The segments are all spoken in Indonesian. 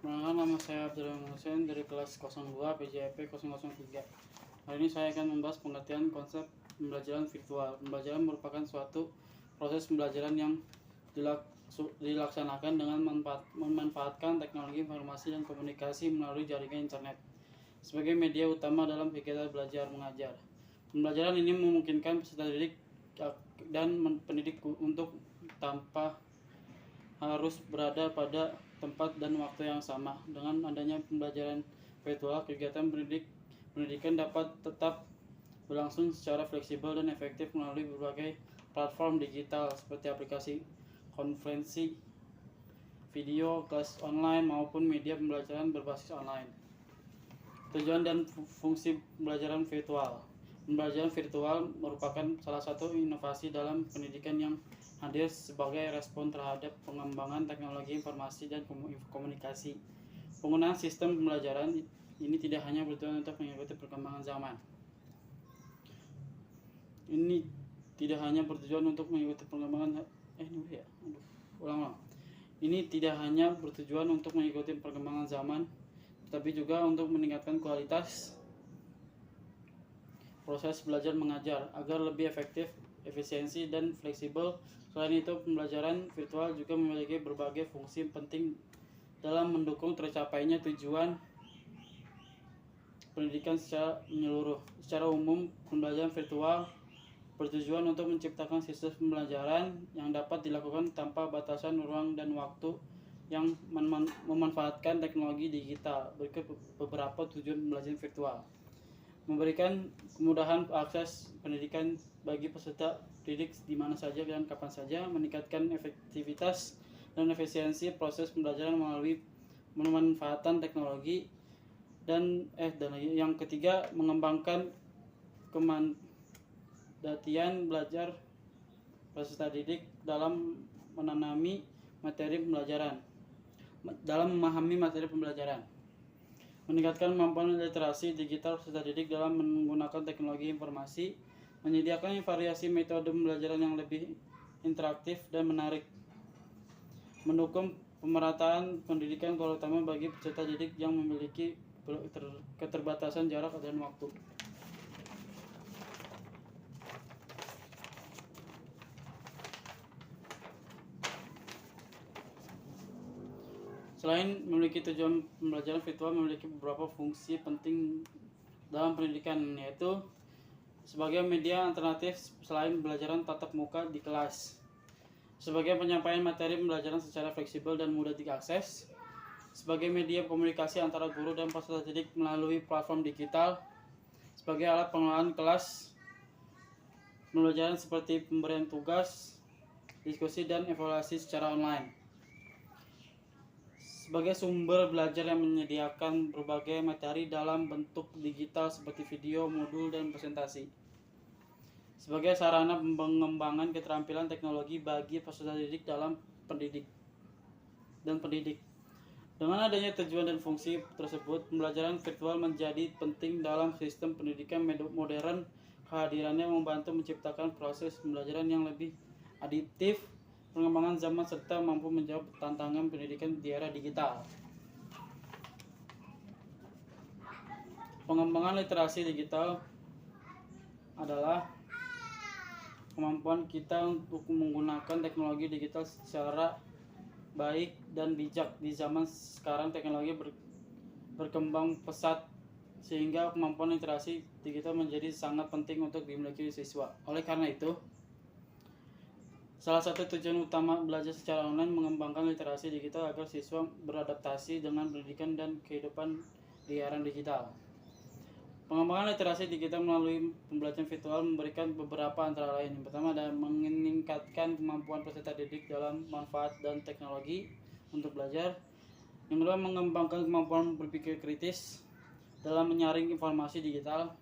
Perkenalkan, nama saya Abdurrahman Hussein dari kelas 02 PJP 003. Hari ini saya akan membahas pengertian konsep pembelajaran virtual. Pembelajaran merupakan suatu proses pembelajaran yang dilaksanakan dengan memanfaatkan teknologi informasi dan komunikasi melalui jaringan internet sebagai media utama dalam kegiatan belajar mengajar. Pembelajaran ini memungkinkan peserta didik dan pendidik untuk tanpa harus berada pada tempat dan waktu yang sama. Dengan adanya pembelajaran virtual, kegiatan pendidikan dapat tetap berlangsung secara fleksibel dan efektif melalui berbagai platform digital seperti aplikasi konferensi video, kelas online maupun media pembelajaran berbasis online. Tujuan dan fungsi pembelajaran virtual. Pembelajaran virtual merupakan salah satu inovasi dalam pendidikan yang hadir sebagai respon terhadap pengembangan teknologi informasi dan komunikasi. Penggunaan sistem pembelajaran ini tidak hanya bertujuan untuk mengikuti perkembangan zaman. Ini tidak hanya bertujuan untuk mengikuti perkembangan Ini tidak hanya bertujuan untuk mengikuti perkembangan zaman, tetapi juga untuk meningkatkan kualitas proses belajar mengajar agar lebih efektif, efisiensi, dan fleksibel. Selain itu, pembelajaran virtual juga memiliki berbagai fungsi penting dalam mendukung tercapainya tujuan pendidikan secara menyeluruh. Secara umum, pembelajaran virtual bertujuan untuk menciptakan sistem pembelajaran yang dapat dilakukan tanpa batasan ruang dan waktu yang memanfaatkan teknologi digital. Berikut beberapa tujuan pembelajaran virtual: memberikan kemudahan akses pendidikan bagi peserta didik di mana saja dan kapan saja, meningkatkan efektivitas dan efisiensi proses pembelajaran melalui pemanfaatan teknologi, dan yang ketiga, mengembangkan kemandirian belajar peserta didik dalam memahami materi pembelajaran. Meningkatkan kemampuan literasi digital peserta didik dalam menggunakan teknologi informasi, menyediakan variasi metode pembelajaran yang lebih interaktif dan menarik, mendukung pemerataan pendidikan terutama bagi peserta didik yang memiliki keterbatasan jarak dan waktu. Selain memiliki tujuan, pembelajaran virtual memiliki beberapa fungsi penting dalam pendidikan, yaitu sebagai media alternatif selain pembelajaran tatap muka di kelas, sebagai penyampaian materi pembelajaran secara fleksibel dan mudah diakses, sebagai media komunikasi antara guru dan peserta didik melalui platform digital, sebagai alat pengelolaan kelas pembelajaran seperti pemberian tugas, diskusi, dan evaluasi secara online, sebagai sumber belajar yang menyediakan berbagai materi dalam bentuk digital seperti video, modul, dan presentasi, sebagai sarana pengembangan keterampilan teknologi bagi peserta didik dalam pendidik. Dengan adanya tujuan dan fungsi tersebut, pembelajaran virtual menjadi penting dalam sistem pendidikan modern. Kehadirannya membantu menciptakan proses pembelajaran yang lebih adaptif, pengembangan zaman, serta mampu menjawab tantangan pendidikan di era digital. Pengembangan literasi digital adalah kemampuan kita untuk menggunakan teknologi digital secara baik dan bijak. Di zaman sekarang teknologi berkembang pesat sehingga kemampuan literasi digital menjadi sangat penting untuk dimiliki siswa. Oleh karena itu, salah satu tujuan utama belajar secara online mengembangkan literasi digital agar siswa beradaptasi dengan pendidikan dan kehidupan di era digital. Pengembangan literasi digital melalui pembelajaran virtual memberikan beberapa antara lain. Yang pertama adalah meningkatkan kemampuan peserta didik dalam manfaat dan teknologi untuk belajar. Yang kedua, mengembangkan kemampuan berpikir kritis dalam menyaring informasi digital.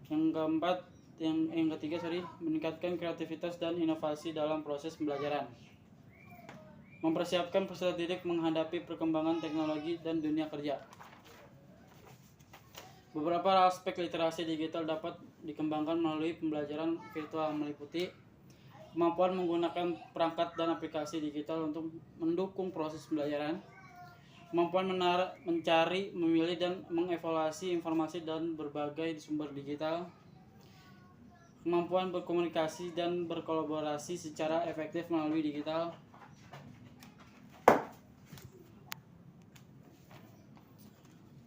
Yang ketiga, meningkatkan kreativitas dan inovasi dalam proses pembelajaran. Mempersiapkan peserta didik menghadapi perkembangan teknologi dan dunia kerja. Beberapa aspek literasi digital dapat dikembangkan melalui pembelajaran virtual, meliputi kemampuan menggunakan perangkat dan aplikasi digital untuk mendukung proses pembelajaran, kemampuan mencari, memilih, dan mengevaluasi informasi dan berbagai sumber digital, kemampuan berkomunikasi dan berkolaborasi secara efektif melalui digital,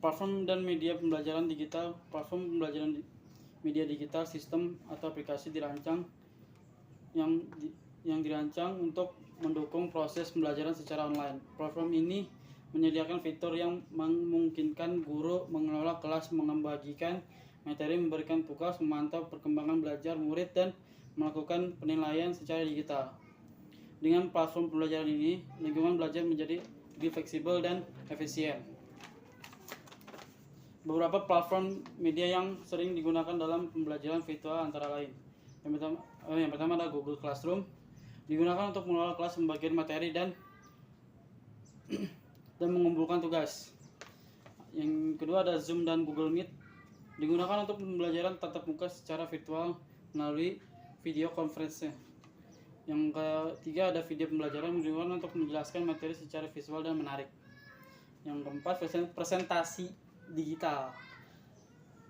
platform dan media pembelajaran digital. Platform pembelajaran media digital, sistem atau aplikasi yang dirancang untuk mendukung proses pembelajaran secara online. Platform ini menyediakan fitur yang memungkinkan guru mengelola kelas, membagikan materi, memberikan tugas, memantau perkembangan belajar murid, dan melakukan penilaian secara digital. Dengan platform pembelajaran ini, lingkungan belajar menjadi lebih fleksibel dan efisien. Beberapa platform media yang sering digunakan dalam pembelajaran virtual antara lain. Yang pertama ada Google Classroom, digunakan untuk mengelola kelas, membagikan materi, dan mengumpulkan tugas. Yang kedua ada Zoom dan Google Meet, digunakan untuk pembelajaran tatap muka secara virtual melalui video conference. Yang ketiga ada video pembelajaran, digunakan untuk menjelaskan materi secara visual dan menarik. Yang keempat presentasi digital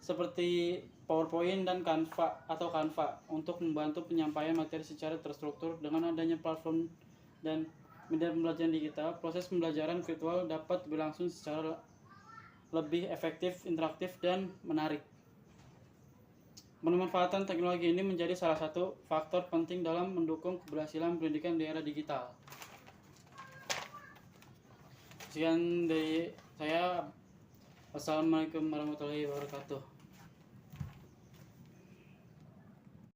seperti PowerPoint dan Canva untuk membantu penyampaian materi secara terstruktur. Dengan adanya platform dan media pembelajaran digital, proses pembelajaran virtual dapat berlangsung secara lebih efektif, interaktif, dan menarik. Pemanfaatan teknologi ini menjadi salah satu faktor penting dalam mendukung keberhasilan pendidikan di era digital. Sekian dari saya. Wassalamualaikum warahmatullahi wabarakatuh.